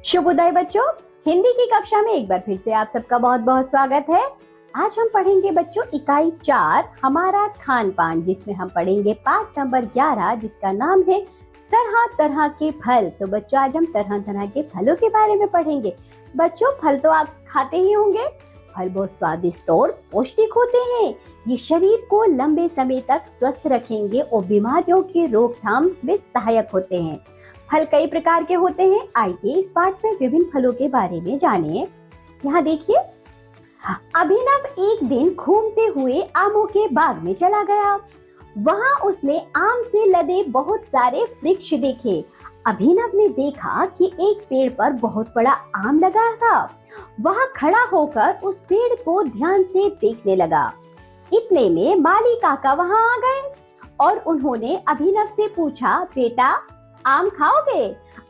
शुभोदय बच्चों, हिंदी की कक्षा में एक बार फिर से आप सबका बहुत बहुत स्वागत है। आज हम पढ़ेंगे बच्चों इकाई 4 हमारा खान पान, जिसमें हम पढ़ेंगे पाठ नंबर 11 जिसका नाम है तरह तरह के फल। तो बच्चों आज हम तरह तरह के फलों के बारे में पढ़ेंगे। बच्चों फल तो आप खाते ही होंगे। फल बहुत स्वादिष्ट और पौष्टिक होते हैं। ये शरीर को लंबे समय तक स्वस्थ रखेंगे और बीमारियों की रोकथाम में सहायक होते हैं। फल कई प्रकार के होते हैं। आइए इस पाठ में विभिन्न फलों के बारे में जानिए। यहाँ देखिए, अभिनव एक दिन घूमते हुए आमों के बाग में चला गया। वहां उसने आम से लदे बहुत सारे वृक्ष देखे। अभिनव ने देखा कि एक पेड़ पर बहुत बड़ा आम लगा था। वह खड़ा होकर उस पेड़ को ध्यान से देखने लगा। इतने में माली काका वहां आ गए और उन्होंने अभिनव से पूछा, बेटा आम खाओगे?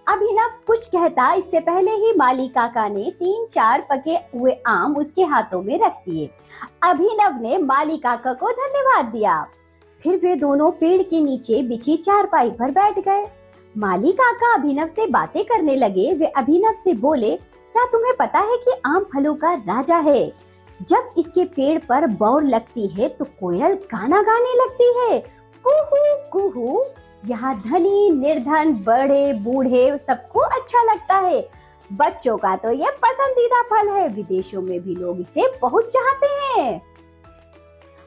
अभिनव कुछ कहता इससे पहले ही माली काका ने 3-4 पके हुए आम उसके हाथों में रख दिए। अभिनव ने माली काका को धन्यवाद दिया। फिर वे दोनों पेड़ के नीचे बिछी चारपाई पर बैठ गए। माली काका अभिनव से बातें करने लगे। वे अभिनव से बोले, क्या तुम्हें पता है कि आम फलों का राजा है? जब इसके पेड़ पर बौर लगती है तो कोयल गाना गाने लगती है, कुहू कुहू। यहाँ धनी निर्धन बड़े बूढ़े सबको अच्छा लगता है। बच्चों का तो ये पसंदीदा फल है। विदेशों में भी लोग इसे बहुत चाहते हैं।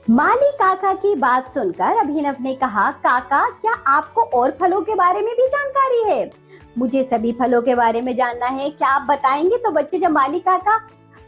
माली काका की बात सुनकर अभिनव ने कहा, काका क्या आपको और फलों के बारे में भी जानकारी है? मुझे सभी फलों के बारे में जानना है, क्या आप बताएंगे? तो बच्चों जब माली काका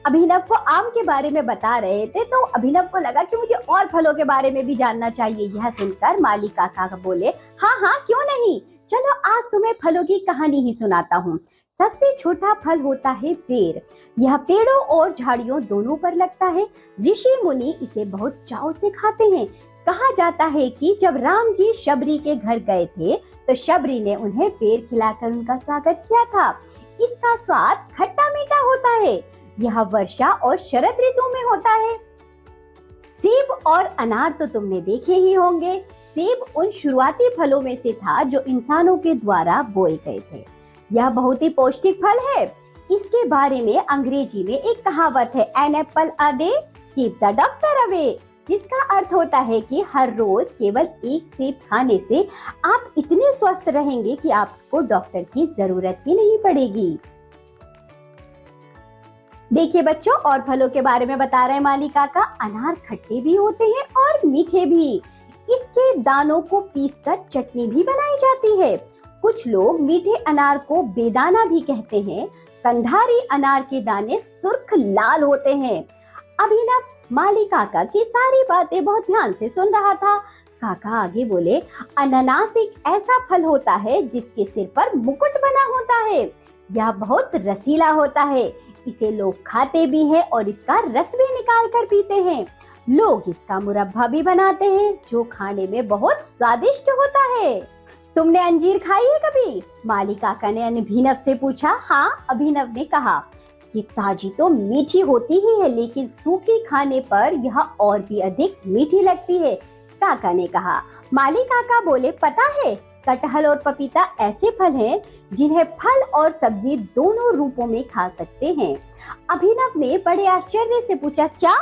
अभिनव को आम के बारे में बता रहे थे तो अभिनव को लगा कि मुझे और फलों के बारे में भी जानना चाहिए। यह सुनकर माली काका बोले, हाँ हाँ क्यों नहीं, चलो आज तुम्हें फलों की कहानी ही सुनाता हूँ। सबसे छोटा फल होता है बेर। यह पेड़ों और झाड़ियों दोनों पर लगता है। ऋषि मुनि इसे बहुत चाव से खाते हैं। कहा जाता है कि जब राम जी शबरी के घर गए थे तो शबरी ने उन्हें बेर खिलाकर उनका स्वागत किया था। इसका स्वाद खट्टा मीठा होता है। यह वर्षा और शरद ऋतु में होता है। सेब और अनार तो तुमने देखे ही होंगे। सेब उन शुरुआती फलों में से था जो इंसानों के द्वारा बोए गए थे। यह बहुत ही पौष्टिक फल है। इसके बारे में अंग्रेजी में एक कहावत है, an apple a day keep the doctor away, जिसका अर्थ होता है कि हर रोज केवल एक सेब खाने से आप इतने स्वस्थ रहेंगे कि आपको डॉक्टर की जरूरत ही नहीं पड़ेगी। देखिए बच्चों, और फलों के बारे में बता रहे हैं माली काका। अनार खट्टे भी होते हैं और मीठे भी। इसके दानों को पीसकर चटनी भी बनाई जाती है। कुछ लोग मीठे अनार को बेदाना भी कहते हैं। कंधारी अनार के दाने सुर्ख लाल होते हैं। अभिनव माली काका की सारी बातें बहुत ध्यान से सुन रहा था। काका आगे बोले, अनानास एक ऐसा फल होता है जिसके सिर पर मुकुट बना होता है। यह बहुत रसीला होता है। इसे लोग खाते भी हैं और इसका रस भी निकाल कर पीते हैं। लोग इसका मुरब्बा भी बनाते हैं जो खाने में बहुत स्वादिष्ट होता है। तुमने अंजीर खाई है कभी? माली काका ने अभिनव से पूछा। हाँ, अभिनव ने कहा, ये ताजी तो मीठी होती ही है लेकिन सूखी खाने पर यह और भी अधिक मीठी लगती है। काका ने कहा। माली काका बोले, पता है कटहल और पपीता ऐसे फल हैं जिन्हें फल और सब्जी दोनों रूपों में खा सकते हैं। अभिनव ने बड़े आश्चर्य से पूछा, क्या?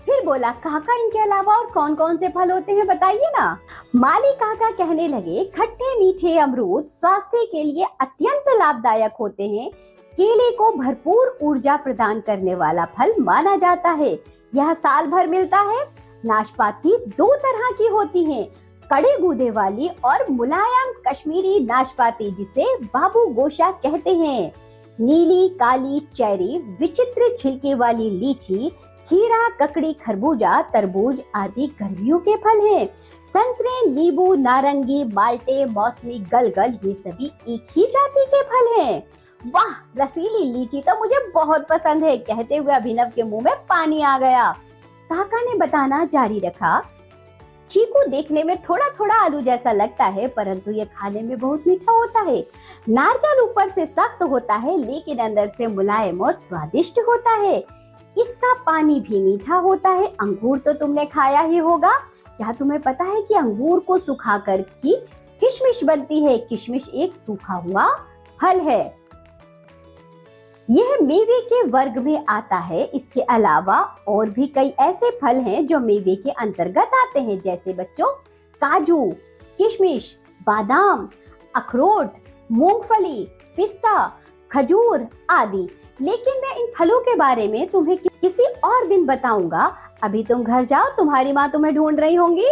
फिर बोला, काका इनके अलावा और कौन कौन से फल होते हैं बताइए ना। माली काका कहने लगे, खट्टे मीठे अमरूद स्वास्थ्य के लिए अत्यंत लाभदायक होते हैं। केले को भरपूर ऊर्जा प्रदान करने वाला फल माना जाता है। यह साल भर मिलता है। नाशपाती 2 तरह की होती हैं, कड़े गूदे वाली और मुलायम कश्मीरी नाशपाती जिसे बाबू गोशा कहते हैं। नीली काली चेरी, विचित्र छिलके वाली लीची, खीरा, ककड़ी, खरबूजा, तरबूज आदि गर्मियों के फल हैं। संतरे, नींबू, नारंगी, माल्टे, मौसमी, गलगल ये सभी एक ही जाति के फल हैं। वाह, रसीली लीची तो मुझे बहुत पसंद है। कहते हुए अभिनव के मुंह में पानी आ गया। काका ने बताना जारी रखा, चीकू देखने में थोड़ा थोड़ा आलू जैसा लगता है परंतु ये खाने में बहुत मीठा होता है। नारियल ऊपर से सख्त होता है लेकिन अंदर से मुलायम और स्वादिष्ट होता है। इसका पानी भी मीठा होता है। अंगूर तो तुमने खाया ही होगा। क्या तुम्हें पता है कि अंगूर को सुखाकर की किशमिश बनती है? किशमिश एक सूखा हुआ फल है। यह मेवे के वर्ग में आता है। इसके अलावा और भी कई ऐसे फल हैं जो मेवे के अंतर्गत आते हैं, जैसे बच्चों काजू, किशमिश, बादाम, अखरोट, मूंगफली, पिस्ता, खजूर आदि। लेकिन मैं इन फलों के बारे में तुम्हें किसी और दिन बताऊंगा। अभी तुम घर जाओ, तुम्हारी माँ तुम्हें ढूंढ रही होंगी।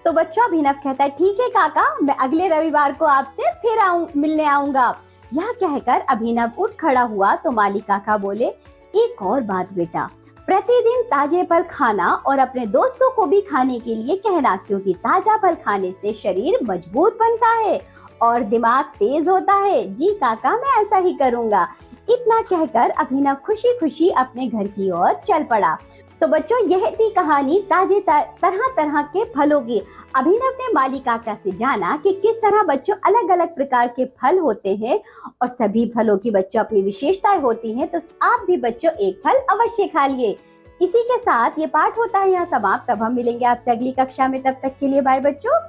तो बच्चों अभिनव कहता है ठीक है काका, मैं अगले रविवार को आपसे फिर मिलने आऊंगा। यह कहकर अभिनव उठ खड़ा हुआ तो माली काका बोले, एक और बात बेटा, प्रतिदिन ताजे फल खाना और अपने दोस्तों को भी खाने के लिए कहना, क्योंकि ताजा फल खाने से शरीर मजबूत बनता है और दिमाग तेज होता है। जी काका, मैं ऐसा ही करूंगा। इतना कहकर अभिनव खुशी खुशी अपने घर की ओर चल पड़ा। तो बच्चों यह थी कहानी ताजे तरह तरह के फलों की। अभिनव ने माली काका से जाना कि किस तरह बच्चों अलग अलग प्रकार के फल होते हैं और सभी फलों की बच्चों अपनी विशेषताएं होती हैं। तो आप भी बच्चों एक फल अवश्य खा लिए। इसी के साथ ये पाठ होता है यहाँ समाप्त। अब हम मिलेंगे आपसे अगली कक्षा में, तब तक के लिए बाय बच्चों।